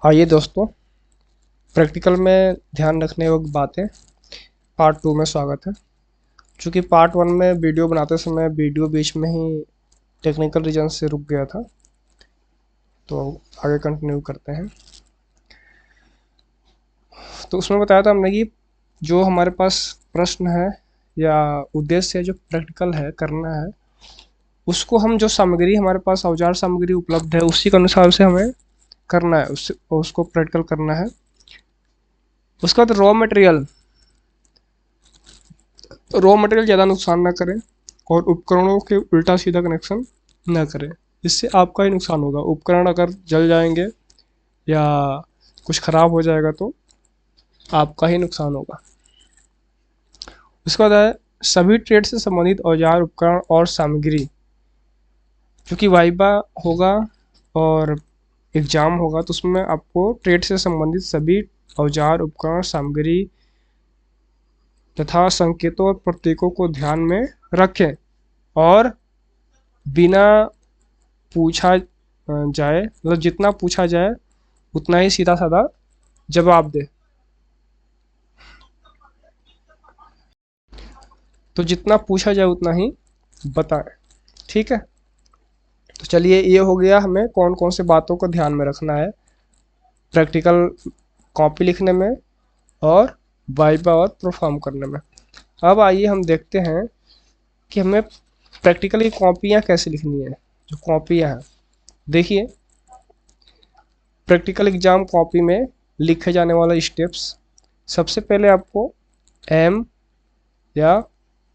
आइए दोस्तों, प्रैक्टिकल में ध्यान रखने योग्य बातें पार्ट 2 में स्वागत है। चूँकि पार्ट 1 में वीडियो बनाते समय वीडियो बीच में ही टेक्निकल रीज़न से रुक गया था, तो आगे कंटिन्यू करते हैं। तो उसमें बताया था हमने कि जो हमारे पास प्रश्न है या उद्देश्य है, जो प्रैक्टिकल है करना है, उसको हम जो सामग्री हमारे पास औजार सामग्री उपलब्ध है उसी के अनुसार से हमें करना है, उसको प्रैक्टिकल करना है। उसके बाद रॉ मटेरियल ज़्यादा नुकसान ना करें और उपकरणों के उल्टा सीधा कनेक्शन ना करें, इससे आपका ही नुकसान होगा। उपकरण अगर जल जाएंगे या कुछ ख़राब हो जाएगा तो आपका ही नुकसान होगा। उसके बाद है सभी ट्रेड से संबंधित औजार उपकरण और सामग्री, क्योंकि वाइबा होगा और एग्ज़ाम होगा तो उसमें आपको ट्रेड से संबंधित सभी औजार उपकरण सामग्री तथा संकेतों और प्रतीकों को ध्यान में रखें और बिना पूछा जाए, मतलब जितना पूछा जाए उतना ही सीधा साधा जवाब दे। तो जितना पूछा जाए उतना ही बताएं, ठीक है। तो चलिए, ये हो गया हमें कौन कौन से बातों को ध्यान में रखना है प्रैक्टिकल कॉपी लिखने में और वाइवा और परफॉर्म करने में। अब आइए हम देखते हैं कि हमें प्रैक्टिकली कॉपियाँ कैसे लिखनी है। जो कॉपियाँ हैं, देखिए, प्रैक्टिकल एग्जाम कॉपी में लिखे जाने वाला स्टेप्स, सबसे पहले आपको एम या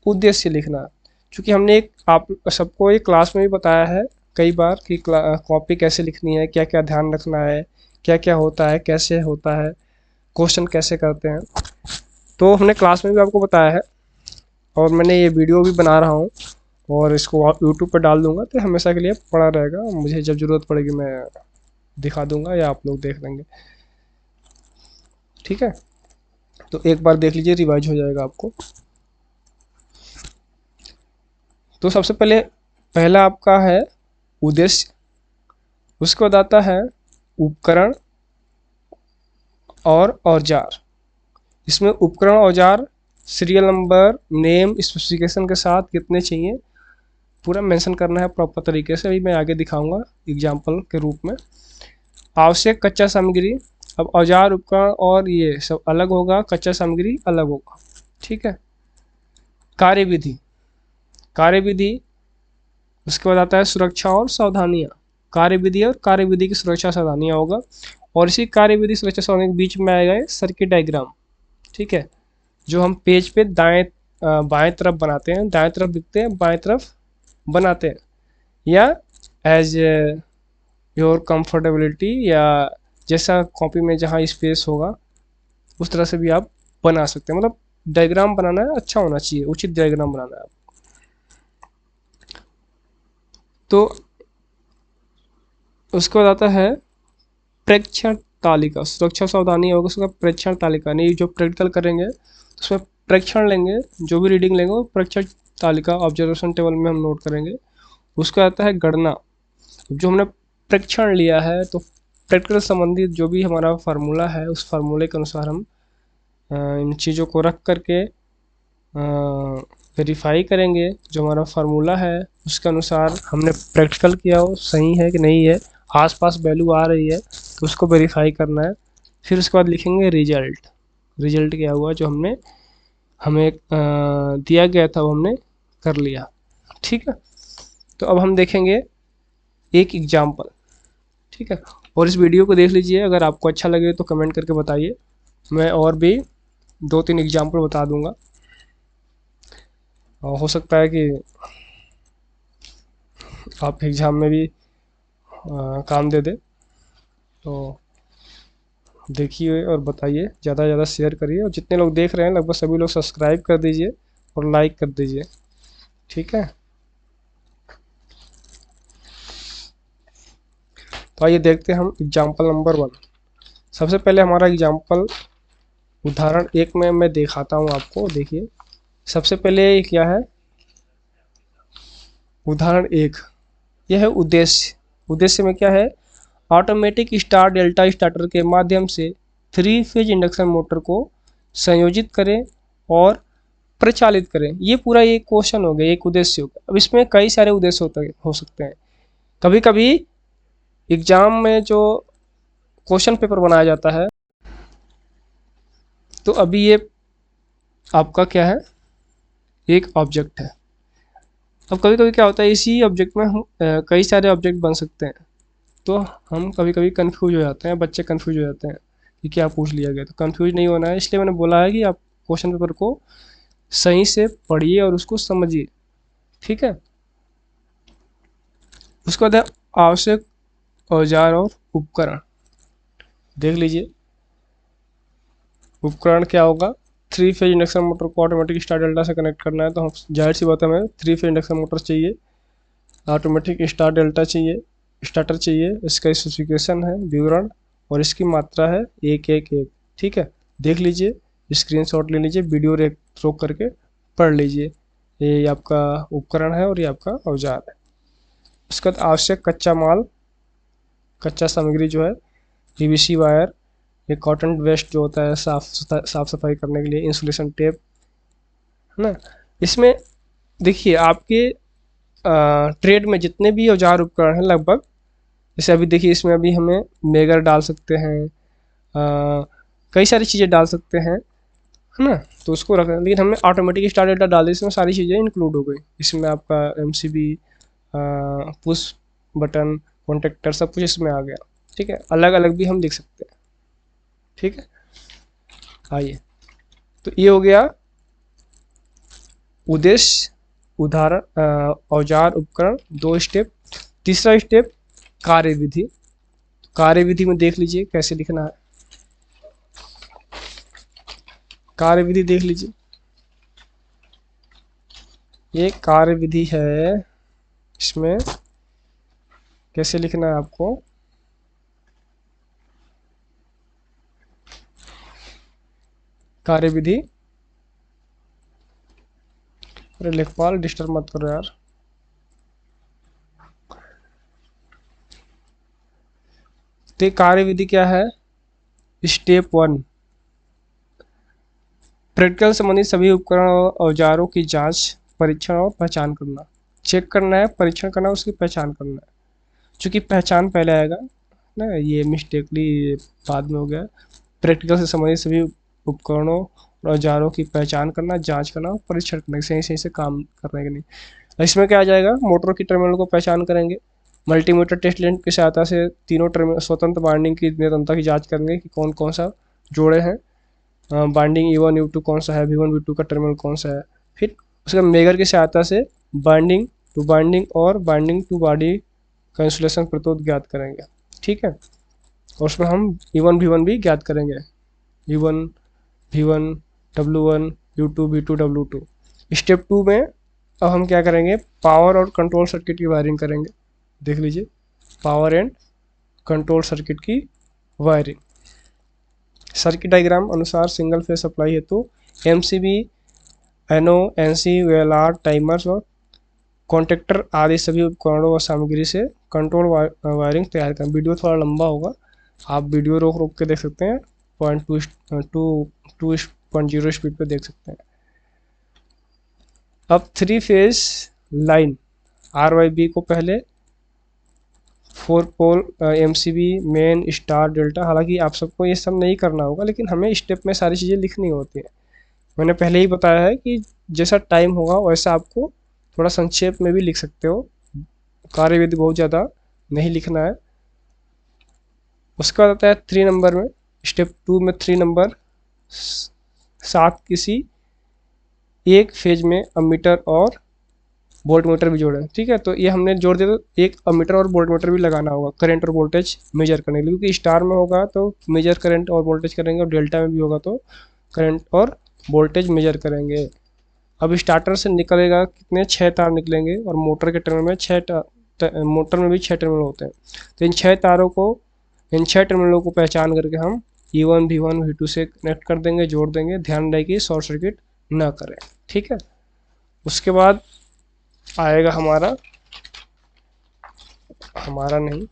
उद्देश्य लिखना है। चूँकि हमने एक आप सबको एक क्लास में भी बताया है कई बार कि कॉपी कैसे लिखनी है, क्या क्या ध्यान रखना है, क्या क्या होता है, कैसे होता है, क्वेश्चन कैसे करते हैं, तो हमने क्लास में भी आपको बताया है और मैंने ये वीडियो भी बना रहा हूँ और इसको यूट्यूब पर डाल दूंगा, तो हमेशा के लिए पड़ा रहेगा। मुझे जब ज़रूरत पड़ेगी मैं दिखा दूंगा या आप लोग देख लेंगे, ठीक है। तो एक बार देख लीजिए, रिवाइज हो जाएगा आपको। तो सबसे पहले पहला आपका है उद्देश्य, उसके बाद आता है उपकरण और औजार। इसमें उपकरण औजार सीरियल नंबर, नेम, स्पेसिफिकेशन के साथ कितने चाहिए पूरा मेंशन करना है प्रॉपर तरीके से। अभी मैं आगे दिखाऊंगा एग्जाम्पल के रूप में। आवश्यक कच्चा सामग्री, अब औजार उपकरण और ये सब अलग होगा, कच्चा सामग्री अलग होगा, ठीक है। कार्यविधि, कार्यविधि उसके बाद आता है सुरक्षा और सावधानियाँ। कार्यविधि और कार्यविधि की सुरक्षा सावधानियाँ होगा, और इसी कार्यविधि सुरक्षा सावधानी के बीच में आएगा सर्किट डायग्राम, ठीक है, जो हम पेज पे दाएं बाएं तरफ बनाते हैं, दाएं तरफ लिखते हैं, बाएं तरफ बनाते हैं, या एज योर कंफर्टेबिलिटी, या जैसा कॉपी में जहाँ स्पेस होगा उस तरह से भी आप बना सकते हैं। मतलब डायग्राम बनाना है, अच्छा होना चाहिए, उचित डायग्राम बनाना है। तो उसके बाद आता है प्रेक्षण तालिका, सुरक्षा सावधानी होगा उसका प्रेक्षण तालिका। नहीं, जो प्रैक्टिकल करेंगे तो उसमें प्रेक्षण लेंगे, जो भी रीडिंग लेंगे वो प्रेक्षण तालिका ऑब्जर्वेशन टेबल में हम नोट करेंगे। उसका आता है गणना, जो हमने प्रेक्षण लिया है तो प्रैक्टिकल संबंधित जो भी हमारा फार्मूला है उस फार्मूले के अनुसार हम इन चीज़ों को रख करके वेरीफाई करेंगे। जो हमारा फार्मूला है उसके अनुसार हमने प्रैक्टिकल किया हो सही है कि नहीं है, आसपास वैल्यू आ रही है तो उसको वेरीफाई करना है। फिर उसके बाद लिखेंगे रिजल्ट, रिजल्ट क्या हुआ, जो हमने हमें दिया गया था वो हमने कर लिया, ठीक है। तो अब हम देखेंगे एक एग्जाम्पल, ठीक है। और इस वीडियो को देख लीजिए, अगर आपको अच्छा लगे तो कमेंट करके बताइए, मैं और भी 2-3 एग्जाम्पल बता दूंगा, और हो सकता है कि आप एग्ज़ाम में भी काम दे दे। तो देखिए और बताइए, ज़्यादा से ज़्यादा शेयर करिए, और जितने लोग देख रहे हैं लगभग सभी लोग सब्सक्राइब कर दीजिए और लाइक कर दीजिए, ठीक है। तो आइए देखते हैं हम एग्जाम्पल नंबर 1। सबसे पहले हमारा एग्जाम्पल उदाहरण 1 में मैं दिखाता हूँ आपको। देखिए, सबसे पहले क्या है, उदाहरण 1, यह है उद्देश्य। उद्देश्य में क्या है, ऑटोमेटिक स्टार डेल्टा स्टार्टर के माध्यम से 3 फेज इंडक्शन मोटर को संयोजित करें और प्रचालित करें। ये पूरा एक क्वेश्चन हो गया, एक उद्देश्य हो गया। अब इसमें कई सारे उद्देश्य हो सकते हैं। कभी कभी एग्जाम में जो क्वेश्चन पेपर बनाया जाता है, तो अभी ये आपका क्या है, एक ऑब्जेक्ट है। अब कभी कभी क्या होता है, इसी ऑब्जेक्ट में हम कई सारे ऑब्जेक्ट बन सकते हैं, तो हम कभी कभी कंफ्यूज हो जाते हैं, बच्चे कंफ्यूज हो जाते हैं कि क्या पूछ लिया गया। तो कंफ्यूज नहीं होना है, इसलिए मैंने बोला है कि आप क्वेश्चन पेपर को सही से पढ़िए और उसको समझिए, ठीक है। उसके बाद आवश्यक औजार और उपकरण देख लीजिए। उपकरण क्या होगा, 3 फेज इंडक्शन मोटर को ऑटोमेटिक स्टार डेल्टा से कनेक्ट करना है, तो हम जाहिर सी बात है हमें 3 फेज इंडक्शन मोटर चाहिए, ऑटोमेटिक स्टार डेल्टा चाहिए, स्टार्टर चाहिए, इसका स्पेसिफिकेशन है, विवरण, और इसकी मात्रा है 111। ठीक है, देख लीजिए, स्क्रीनशॉट ले लीजिए, वीडियो रोक करके पढ़ लीजिए। ये आपका उपकरण है और ये आपका औजार है। उसके बाद आवश्यक कच्चा माल, कच्चा सामग्री जो है, पीवीसी वायर, ये कॉटन वेस्ट जो होता है साफ सफाई करने के लिए, इंसुलेशन टेप, है ना। इसमें देखिए आपके ट्रेड में जितने भी औजार उपकरण हैं लगभग, जैसे अभी देखिए इसमें अभी हमें मेगर डाल सकते हैं, कई सारी चीज़ें डाल सकते हैं, है ना, तो उसको रखना। लेकिन हमने ऑटोमेटिक स्टार डेल्टा डाल दी, इसमें सारी चीज़ें इंक्लूड हो गई। इसमें आपका एमसीबी, पुश बटन, कॉन्टेक्टर, सब कुछ इसमें आ गया। ठीक है, अलग अलग भी हम लिख सकते हैं। ठीक है, आइए, तो ये हो गया उद्देश्य, उदाहरण, औजार उपकरण, 2 स्टेप। तीसरा स्टेप कार्यविधि। कार्यविधि में देख लीजिए कैसे लिखना है। कार्यविधि देख लीजिए, ये कार्यविधि है, इसमें कैसे लिखना है आपको। कार्यविधि, अरे लेखपाल डिस्टर्ब मत करो यार। तो कार्यविधि क्या है, स्टेप 1, प्रैक्टिकल संबंधित सभी उपकरण और औजारों की जांच, परीक्षण और पहचान करना। चेक करना है, परीक्षण करना है, उसकी पहचान करना है। चूंकि पहचान पहले आएगा ना, ये मिस्टेकली बाद में हो गया। प्रैक्टिकल से संबंधित सभी उपकरणों और औजारों की पहचान करना, जांच करना और परीक्षण करना, सही सही से काम करने के लिए। इसमें क्या आ जाएगा, मोटर की टर्मिनल को पहचान करेंगे, मल्टीमीटर टेस्ट लेंथ की सहायता से तीनों टर्मिनल स्वतंत्र बाइंडिंग की निरंतरता की जांच करेंगे कि कौन कौन सा जोड़े हैं, बाइंडिंग E1 E2 कौन सा है, V1 V2 का टर्मिनल कौन सा है। फिर उसके मेगर की सहायता से बाइंडिंग टू बाइंडिंग और बाइंडिंग टू बॉडी का इंसुलेशन प्रतिरोध ज्ञात करेंगे। ठीक है, और उसमें हम E1 V1 भी ज्ञात करेंगे, E1 V1 W1 U2 V2 W2। Step 2 में अब हम क्या करेंगे, पावर और कंट्रोल सर्किट की वायरिंग करेंगे। देख लीजिए, पावर एंड कंट्रोल सर्किट की वायरिंग। सर्किट डायग्राम अनुसार सिंगल फेज सप्लाई हेतु MCB, NO, NC, VLR, timers और कॉन्टेक्टर आदि सभी उपकरणों और सामग्री से कंट्रोल वायरिंग तैयार करें। वीडियो थोड़ा लंबा होगा, आप वीडियो रोक रोक के देख सकते हैं, 2.0 स्पीड पे देख सकते हैं। अब 3 फेज लाइन RYB को पहले 4 पोल MCB, मेन, स्टार, डेल्टा। हालांकि आप सबको ये सब नहीं करना होगा, लेकिन हमें स्टेप में सारी चीज़ें लिखनी होती हैं। मैंने पहले ही बताया है कि जैसा टाइम होगा वैसा आपको थोड़ा संक्षेप में भी लिख सकते हो, कार्यविधि बहुत ज़्यादा नहीं लिखना है। उसका आता है 3 नंबर में, स्टेप 2 में 3 नंबर, 7 किसी एक फेज में अमीटर और वोल्ट मीटर भी जोड़ें। ठीक है, तो ये हमने जोड़ दिया, तो एक अमीटर और वोल्ट मीटर भी लगाना होगा करंट और वोल्टेज मेजर करने के लिए, क्योंकि स्टार में होगा तो मेजर करंट और वोल्टेज करेंगे, और डेल्टा में भी होगा तो करंट और वोल्टेज मेजर करेंगे। अब स्टार्टर से निकलेगा कितने, 6 तार निकलेंगे, और मोटर के टर्मिनल में मोटर में भी 6 टर्मिनल होते हैं। तो इन 6 तारों को, इन 6 टर्मिनलों को पहचान करके हम E1 V1 V2 से कनेक्ट कर देंगे, जोड़ देंगे। ध्यान रहे कि शॉर्ट सर्किट ना करें। ठीक है, उसके बाद आएगा हमारा नहीं,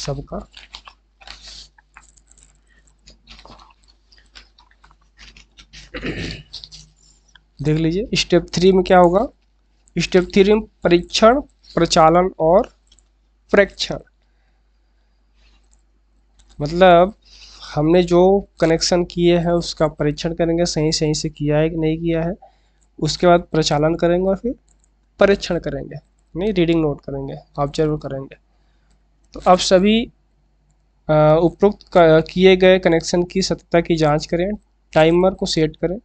सबका। देख लीजिए स्टेप 3 में क्या होगा। स्टेप 3 में परीक्षण, प्रचालन और प्रेक्षण। मतलब हमने जो कनेक्शन किए हैं उसका परीक्षण करेंगे, सही सही से किया है कि नहीं किया है। उसके बाद प्रचालन करेंगे और फिर परीक्षण करेंगे, नहीं रीडिंग नोट करेंगे, ऑब्जर्व करेंगे। तो अब सभी उपरोक्त किए गए कनेक्शन की सत्यता की जांच करें, टाइमर को सेट करें,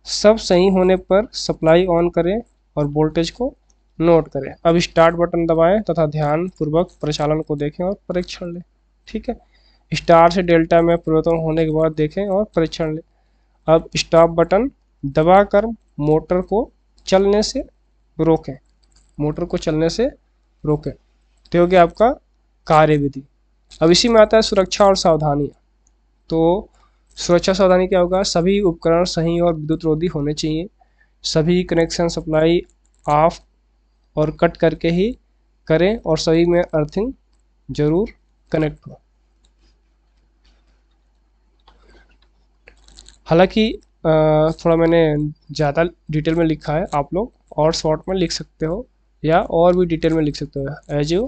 सब सही होने पर सप्लाई ऑन करें और वोल्टेज को नोट करें। अब स्टार्ट बटन दबाएं तथा ध्यान पूर्वक प्रचालन को देखें और परीक्षण लें। ठीक है, स्टार से डेल्टा में परिवर्तन होने के बाद देखें और परीक्षण लें। अब स्टॉप बटन दबाकर मोटर को चलने से रोकें, मोटर को चलने से रोकें। तो हो गया आपका कार्यविधि। अब इसी में आता है सुरक्षा और सावधानी। तो सुरक्षा सावधानी क्या होगा, सभी उपकरण सही और विद्युत रोधी होने चाहिए, सभी कनेक्शन सप्लाई ऑफ और कट करके ही करें और सभी में अर्थिंग जरूर कनेक्ट हो। हालांकि थोड़ा मैंने ज़्यादा डिटेल में लिखा है, आप लोग और शॉर्ट में लिख सकते हो या और भी डिटेल में लिख सकते हो, एज यू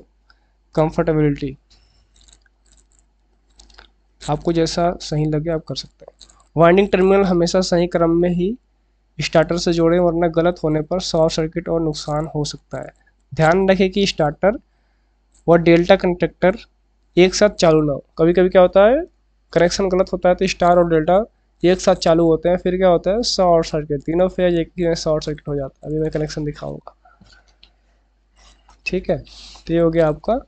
कंफर्टेबिलिटी, आपको जैसा सही लगे आप कर सकते हो। वाइंडिंग टर्मिनल हमेशा सही क्रम में ही स्टार्टर से जोड़ें, वरना गलत होने पर शॉर्ट सर्किट और नुकसान हो सकता है। ध्यान रखें कि स्टार्टर व डेल्टा कंडक्टर एक साथ चालू ना हो। कभी कभी क्या होता है, कनेक्शन गलत होता है तो स्टार और डेल्टा एक साथ चालू होते हैं, फिर क्या होता है शॉर्ट सर्किट, तीनों फेज एक ही में शॉर्ट सर्किट हो जाता है। अभी मैं कनेक्शन दिखाऊंगा। ठीक है, तो ये हो गया आपका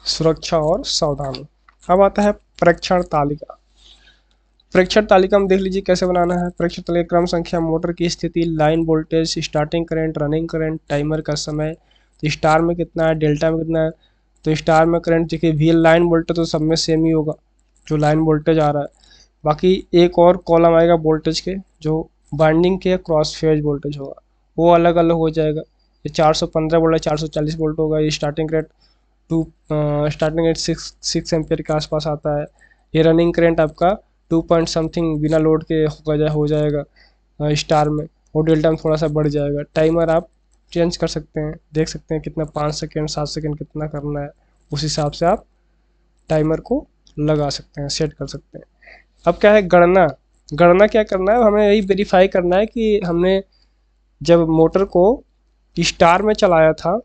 सुरक्षा और सावधानी। अब आता है परीक्षण तालिका। परीक्षण तालिका में देख लीजिए कैसे बनाना है। परीक्षण तालिका क्रम संख्या, मोटर की स्थिति, line voltage, starting current, running current, timer का समय, तो स्टार में कितना है, डेल्टा में कितना है। तो स्टार में करंट देखिए वी लाइन वोल्टेज तो सब में सेम ही होगा, जो लाइन वोल्टेज आ रहा है। बाकी एक और कॉलम आएगा वोल्टेज के, जो बाइंडिंग के क्रॉस फेज वोल्टेज होगा, वो अलग अलग हो जाएगा। ये 415 वोल्ट 440 वोल्ट होगा। ये starting rate starting rate 6 ampere के आसपास आता है। ये रनिंग करंट आपका 2 पॉइंट समथिंग बिना लोड के हो जाएगा स्टार में, और डेल्टा में थोड़ा सा बढ़ जाएगा। टाइमर आप चेंज कर सकते हैं, देख सकते हैं कितना 5 सेकेंड 7 सेकेंड कितना करना है, उस हिसाब से आप टाइमर को लगा सकते हैं, सेट कर सकते हैं। अब क्या है गणना। गणना क्या करना है, हमें यही वेरीफाई करना है कि हमने जब मोटर को स्टार में चलाया था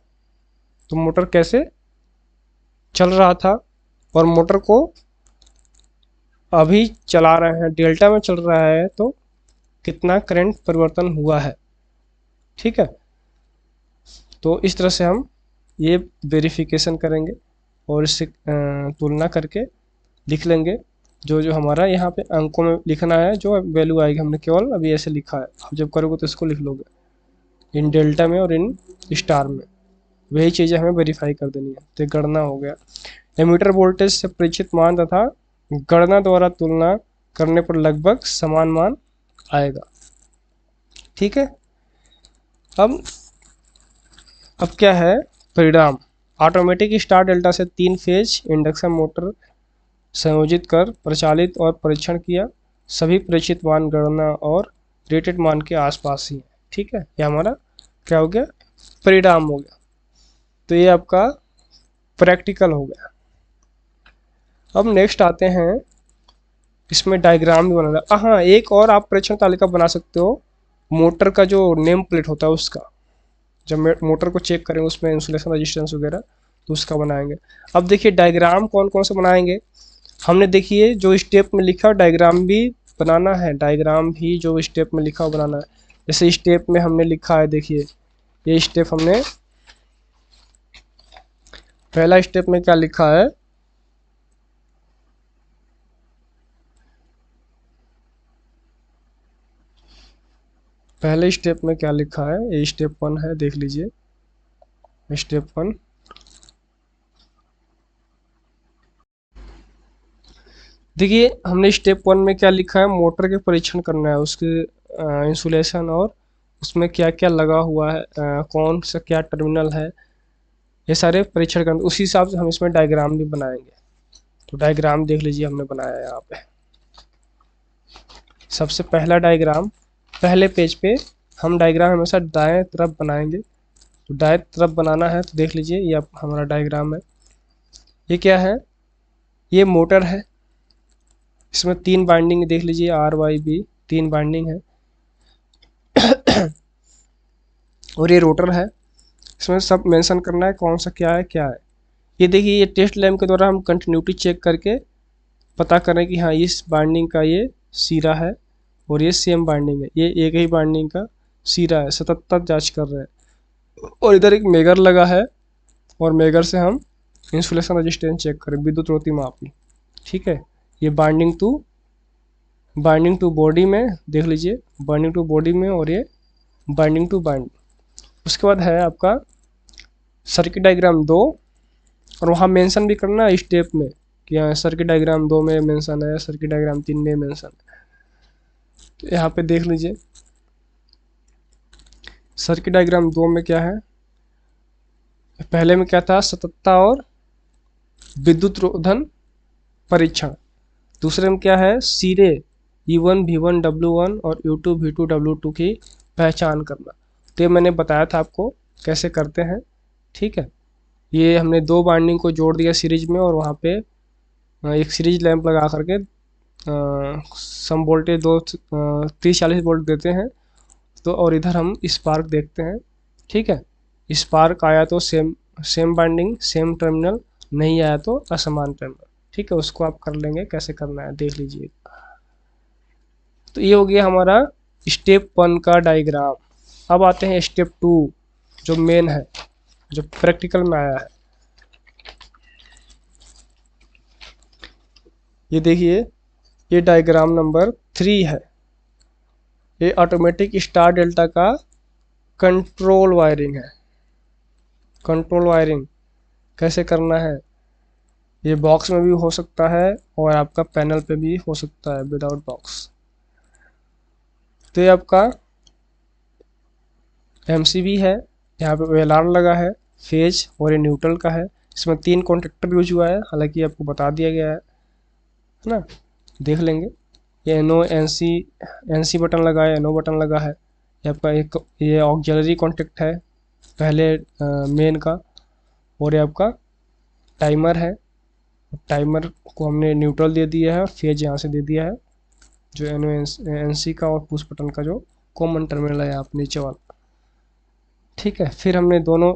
तो मोटर कैसे चल रहा था, और मोटर को अभी चला रहे हैं डेल्टा में चल रहा है तो कितना करंट परिवर्तन हुआ है। ठीक है, तो इस तरह से हम ये वेरिफिकेशन करेंगे और इससे तुलना करके लिख लेंगे। जो जो हमारा यहाँ पे अंकों में लिखना है, जो वैल्यू आएगी, हमने केवल अभी ऐसे लिखा है, अब जब करोगे तो इसको लिख लोगे इन डेल्टा में और इन स्टार में, वही चीज़ें हमें वेरीफाई कर देनी है। तो गणना हो गया। एमीटर वोल्टेज से परिचित मान तथा गणना द्वारा तुलना करने पर लगभग समान मान आएगा। ठीक है, अब क्या है परिणाम। ऑटोमेटिक स्टार डेल्टा से 3 फेज इंडक्शन मोटर संयोजित कर प्रचालित और परीक्षण किया, सभी परिचित मान गणना और रेटेड मान के आसपास ही है। ठीक है, ये हमारा क्या हो गया, परिणाम हो गया। तो ये आपका प्रैक्टिकल हो गया। अब नेक्स्ट आते हैं, इसमें डायग्राम भी बनाना है। हाँ, एक और आप परीक्षण तालिका बना सकते हो, मोटर का जो नेम प्लेट होता है उसका, जब मोटर को चेक करेंगे उसमें इंसुलेशन रेजिस्टेंस वगैरह, तो उसका बनाएंगे। अब देखिए डायग्राम कौन कौन से बनाएंगे। हमने देखिए जो स्टेप में लिखा डायग्राम भी बनाना है, डायग्राम भी जो स्टेप में लिखा बनाना है। जैसे स्टेप में हमने लिखा है, देखिए ये स्टेप हमने पहला स्टेप में क्या लिखा है, पहले स्टेप में क्या लिखा है, ये स्टेप 1 है, देख लीजिए स्टेप 1। देखिए हमने स्टेप 1 में क्या लिखा है, मोटर के परीक्षण करना है, उसके इंसुलेशन और उसमें क्या क्या लगा हुआ है, कौन सा क्या टर्मिनल है, ये सारे परीक्षण करने, उसी हिसाब से हम इसमें डायग्राम भी बनाएंगे। तो डायग्राम देख लीजिए हमने बनाया है यहाँ पे। सबसे पहला डायग्राम, पहले पेज पे हम डायग्राम हमेशा दाएं तरफ बनाएंगे। तो दाएं तरफ बनाना है तो देख लीजिए ये हमारा डायग्राम है। ये क्या है, ये मोटर है, इसमें 3 बाइंडिंग देख लीजिए, आर वाई बी 3 बाइंडिंग है। और ये रोटर है, इसमें सब मेंशन करना है कौन सा क्या है क्या है। ये देखिए ये टेस्ट लैम्प के द्वारा हम कंटिन्यूटी चेक करके पता करें कि हाँ इस बाइंडिंग का ये सिरा है और ये सेम बाइंडिंग है, ये एक ही बाइंडिंग का सिरा है, सतत जांच कर रहे हैं। और इधर एक मेगर लगा है और मेगर से हम इंसुलेशन रेजिस्टेंस चेक करें, विद्युत रोधी मापी। ठीक है, ये बाइंडिंग टू बॉडी में देख लीजिए, बाइंडिंग टू बॉडी में, और ये बाइंडिंग टू बाइंड। उसके बाद है आपका सर्किट डायग्राम 2, और वहाँ मेंशन भी करना है स्टेप में कि यहाँ सर्किट डायग्राम 2 में मेंशन है, सर्किट डायग्राम 3 में मेंशन है। तो यहाँ पे देख लीजिए सर्किट डायग्राम 2 में क्या है, पहले में क्या था, सततता और विद्युत रोधन परीक्षण। दूसरे में क्या है, सिरे E1 V1 W1 और U2 V2 W2 की पहचान करना। तो ये मैंने बताया था आपको कैसे करते हैं। ठीक है, ये हमने 2 बाइंडिंग को जोड़ दिया सीरीज में, और वहाँ पे एक सीरीज लैंप लगा करके सम वोल्टेज 30-40 वोल्ट देते हैं। तो और इधर हम स्पार्क देखते हैं। ठीक है, स्पार्क आया तो सेम बाइंडिंग सेम टर्मिनल, नहीं आया तो असमान टर्मिनल। ठीक है, उसको आप कर लेंगे, कैसे करना है देख लीजिए। तो ये हो गया हमारा स्टेप 1 का डायग्राम। अब आते हैं स्टेप 2 जो मेन है, जो प्रैक्टिकल में आया है। ये देखिए ये डायग्राम नंबर 3 है। ये ऑटोमेटिक स्टार डेल्टा का कंट्रोल वायरिंग है। कंट्रोल वायरिंग कैसे करना है, ये बॉक्स में भी हो सकता है और आपका पैनल पे भी हो सकता है विदाउट बॉक्स। तो ये आपका MCB है, यहाँ पे OLR लगा है, फेज और ये न्यूट्रल का है। इसमें 3 कॉन्टेक्टर यूज हुआ है, हालांकि आपको बता दिया गया है ना, देख लेंगे। ये NO NC बटन लगा है, NO बटन लगा है। ये आपका एक ये ऑक्सिलरी कॉन्टेक्ट है पहले मेन का, और ये आपका टाइमर है। टाइमर को हमने न्यूट्रल दे दिया है, फेज यहाँ से दे दिया है, जो NO NC का और पुश बटन का जो कॉमन टर्मिनल है यहाँ पे नीचे वाला। ठीक है, फिर हमने दोनों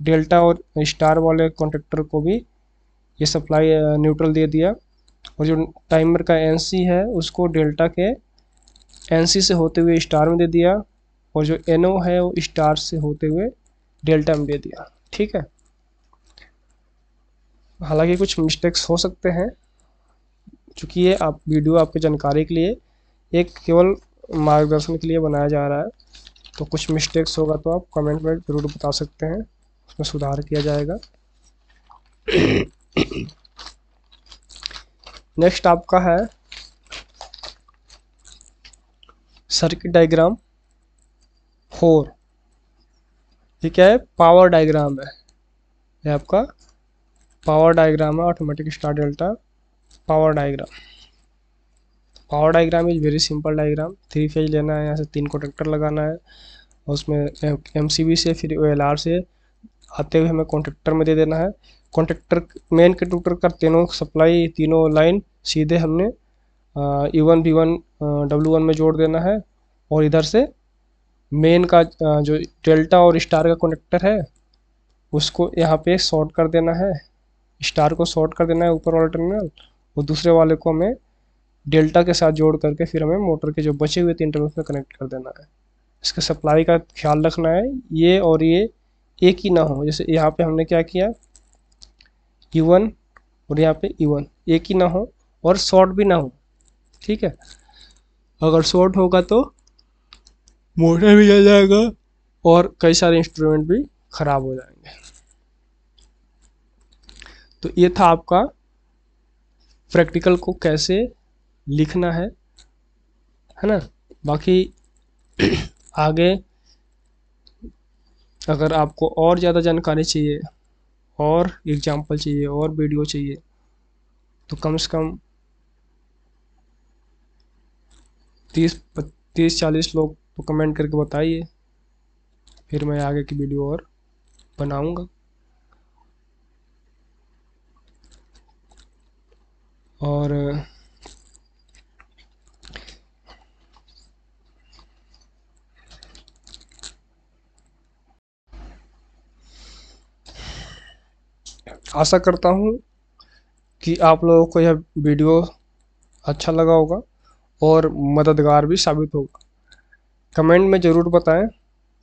डेल्टा और स्टार वाले कॉन्टेक्टर को भी ये सप्लाई न्यूट्रल दे दिया, और जो टाइमर का NC है उसको डेल्टा के NC से होते हुए स्टार में दे दिया, और जो NO है वो स्टार से होते हुए डेल्टा में दे दिया। ठीक है, हालांकि कुछ मिस्टेक्स हो सकते हैं, चूँकि ये आप वीडियो आपकी जानकारी के लिए, एक केवल मार्गदर्शन के लिए बनाया जा रहा है। तो कुछ मिस्टेक्स होगा तो आप कमेंट में ज़रूर बता सकते हैं, उसमें सुधार किया जाएगा। नेक्स्ट आपका है सर्किट डायग्राम 4। ये क्या है, पावर डायग्राम है। ये आपका पावर डायग्राम है, automatic star delta power diagram. Power diagram is very simple diagram. 3 phase लेना है, यहाँ से 3 कॉन्टेक्टर लगाना है, और उसमें MCB से फिर OLR से आते हुए हमें कॉन्टेक्टर में दे देना है। कॉन्टेक्टर मेन कंडक्टर का तीनों सप्लाई, तीनों लाइन सीधे हमने E1 V1 W1 में जोड़ देना है, और इधर से मेन का जो डेल्टा और स्टार का कनेक्टर है उसको यहाँ पे शॉर्ट कर देना है, स्टार को शॉर्ट कर देना है ऊपर वाला टर्मिनल, और दूसरे वाले को हमें डेल्टा के साथ जोड़ करके फिर हमें मोटर के जो बचे हुए 3 टर्मिनल में कनेक्ट कर देना है। इसके सप्लाई का ख्याल रखना है, ये और ये एक ही ना हो। जैसे यहाँ पे हमने क्या किया, E1 और यहाँ पे E1 एक ही ना हो, और शॉर्ट भी ना हो। ठीक है, अगर शॉर्ट होगा तो मोटर भी जल जाएगा और कई सारे इंस्ट्रूमेंट भी खराब हो जाएंगे। तो ये था आपका प्रैक्टिकल को कैसे लिखना है ना। बाकी आगे अगर आपको और ज़्यादा जानकारी चाहिए, और एग्जाम्पल चाहिए, और वीडियो चाहिए, तो कम से कम 30-40 लोग तो कमेंट करके बताइए, फिर मैं आगे की वीडियो और बनाऊंगा। और आशा करता हूँ कि आप लोगों को यह वीडियो अच्छा लगा होगा और मददगार भी साबित होगा। कमेंट में ज़रूर बताएं,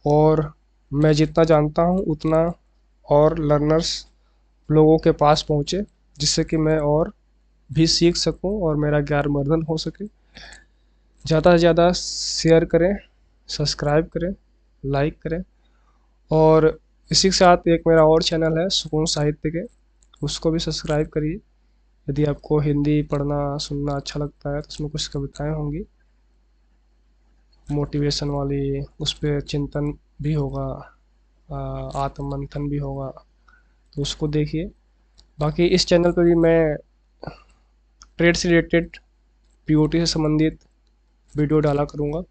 और मैं जितना जानता हूँ उतना और लर्नर्स लोगों के पास पहुँचे, जिससे कि मैं और भी सीख सकूं और मेरा ज्ञानवर्धन हो सके। ज़्यादा से ज़्यादा शेयर करें, सब्सक्राइब करें, लाइक करें। और इसी के साथ एक मेरा और चैनल है सुकून साहित्य के, उसको भी सब्सक्राइब करिए। यदि आपको हिंदी पढ़ना सुनना अच्छा लगता है तो उसमें कुछ कविताएं होंगी मोटिवेशन वाली, उस पर चिंतन भी होगा, आत्ममंथन भी होगा, तो उसको देखिए। बाकी इस चैनल पर भी मैं ट्रेड से रिलेटेड, पीओटी से संबंधित वीडियो डाला करूँगा।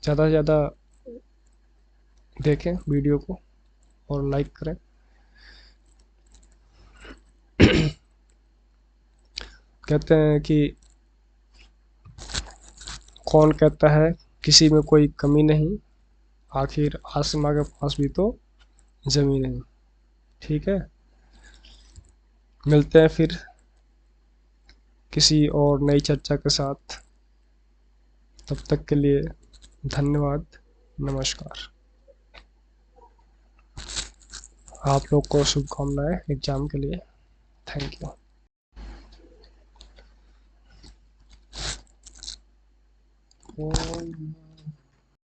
ज़्यादा से ज़्यादा देखें वीडियो को और लाइक करें। कहते हैं कि कौन कहता है किसी में कोई कमी नहीं, आखिर आसमां के पास भी तो ज़मीन है। ठीक है, मिलते हैं फिर किसी और नई चर्चा के साथ। तब तक के लिए धन्यवाद, नमस्कार। आप लोग को शुभकामनाएं एग्ज़ाम के लिए। Thank you.